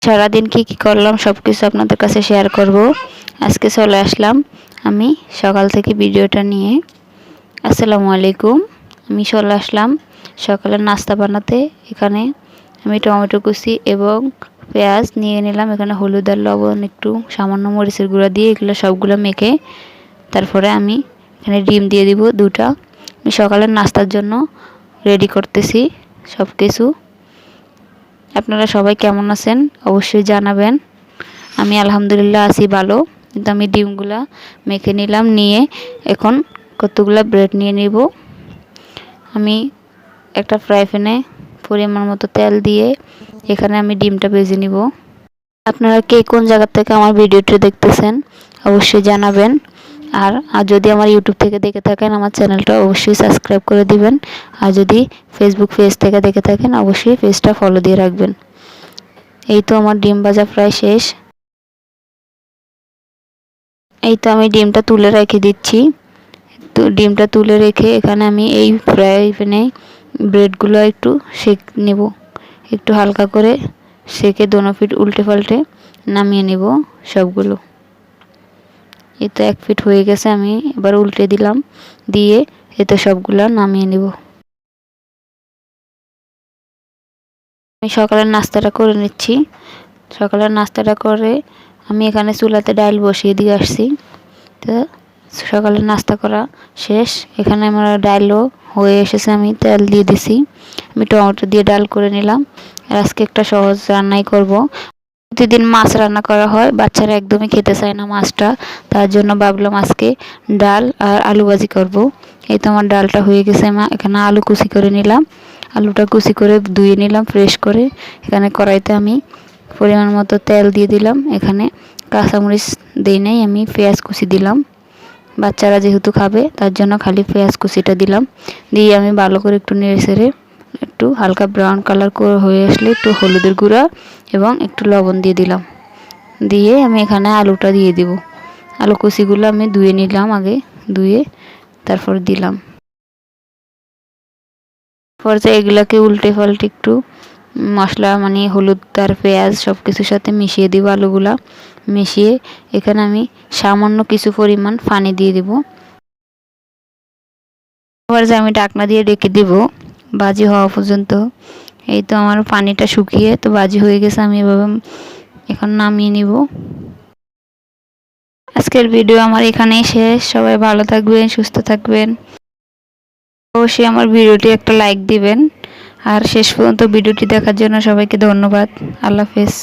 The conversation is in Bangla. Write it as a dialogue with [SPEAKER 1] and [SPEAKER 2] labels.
[SPEAKER 1] সারাদিন কি কি করলাম সব কিছু আপনাদের কাছে শেয়ার করব। আজকে চলে আসলাম আমি সকাল থেকে ভিডিওটা নিয়ে। আসসালামু আলাইকুম। আমি চলে আসলাম সকালের নাস্তা বানাতে। এখানে আমি টমেটো কুচি এবং পেঁয়াজ নিয়ে নিলাম। এখানে হলুদ আর লবণ একটু সামান্য মরিচের গুঁড়া দিয়ে এগুলো সবগুলো মেখে তারপরে আমি এখানে ডিম দিয়ে দিব 2টা। আমি সকালের নাস্তার জন্য রেডি করতেছি সব কিছু। আপনারা সবাই কেমন আছেন অবশ্যই জানাবেন। আমি আলহামদুলিল্লাহ আছি ভালো। কিন্তু আমি ডিমগুলা মেখে নিলাম, নিয়ে এখন কতগুলা ব্রেড নিয়ে নিব। আমি একটা ফ্রাই প্যানে পরিমাণ মতো তেল দিয়ে এখানে আমি ডিমটা ভেজে নিব। আপনারা কে কোন জায়গা থেকে আমার ভিডিওটি দেখতেছেন অবশ্যই জানাবেন। আর যদি আমার ইউটিউব থেকে দেখে থাকেন আমার চ্যানেলটা অবশ্যই সাবস্ক্রাইব করে দিবেন। আর যদি ফেসবুক পেজ থেকে দেখে থাকেন অবশ্যই পেজটা ফলো দিয়ে রাখবেন। এই তো আমার ডিম ভাজা প্রায় শেষ। এই তো আমি ডিমটা তুলে রেখে দিচ্ছি। তো ডিমটা তুলে রেখে এখানে আমি এই ফ্রাই প্যানে ব্রেডগুলো একটু সেক নেব, একটু হালকা করে সেকে দোনো পিঠ উল্টে পাল্টে নামিয়ে নেব সবগুলো। এই তো 1 পিঠ হয়ে গেছে, আমি এবার উল্টে দিলাম, দিয়ে এই তো সবগুলো নামিয়ে নেব। আমি সকালের নাস্তাটা করে নিচ্ছি। সকালের নাস্তাটা করে আমি এখানে চুলাতে ডাল বসিয়ে দিয়ে আসছি। তো সকালের নাস্তা করা শেষ। এখানে আমার ডালও হয়ে এসেছে, আমি তেল দিয়ে দিছি। আমি টমেটো দিয়ে ডাল করে নিলাম। আর আজকে একটা সহজ রান্নাই করব। প্রতিদিন মাছ রান্না করা হয়, বাচ্চারা একদমই খেতে চায় না মাছটা। তার জন্য ভাবলাম আজকে ডাল আর আলু ভাজি করব। এই তো আমার ডালটা হয়ে গেছে। এখানে আলু কুচি করে নিলাম। আলুটা কুচি করে ধুয়ে নিলাম ফ্রেশ করে। এখানে কড়াইতে আমি পরিমাণ মতো তেল দিয়ে দিলাম। এখানে কাঁচামরিচ দিই নাই, আমি পেঁয়াজ কুচি দিলাম। বাচ্চারা যেহেতু খাবে তার জন্য খালি পেঁয়াজ কুচিটা দিলাম। দিয়ে আমি ভালো করে একটু নেড়ে ছেড়ে একটু হালকা ব্রাউন কালার করে হয়ে আসলে একটু হলুদের গুঁড়া এবং একটু লবণ দিয়ে দিলাম। দিয়ে আমি এখানে আলুটা দিয়ে দিব। আলু কুচিগুলো আমি ধুয়ে নিলাম, আগে ধুয়ে তারপর দিলাম। পর্যায়ে এগুলাকে উল্টে পাল্টে একটু মশলা মানে হলুদ আর পেঁয়াজ সব কিছুর সাথে মিশিয়ে দিব। আলুগুলা মিশিয়ে এখানে আমি সামান্য কিছু পরিমাণ পানি দিয়ে দিব। পর্যায়ে আমি ঢাকনা দিয়ে ঢেকে দিব ভাজি হওয়া পর্যন্ত। এই তো আমার পানিটা শুকিয়ে তো ভাজি হয়ে গেছে। আমি এভাবে এখন নামিয়ে নিব। আজকের ভিডিও আমার এখানেই শেষ। সবাই ভালো থাকবেন, সুস্থ থাকবেন। অবশ্যই আমার ভিডিওটি একটা লাইক দিবেন। আর শেষ পর্যন্ত ভিডিওটি দেখার জন্য সবাইকে ধন্যবাদ। আল্লাহ হাফেজ।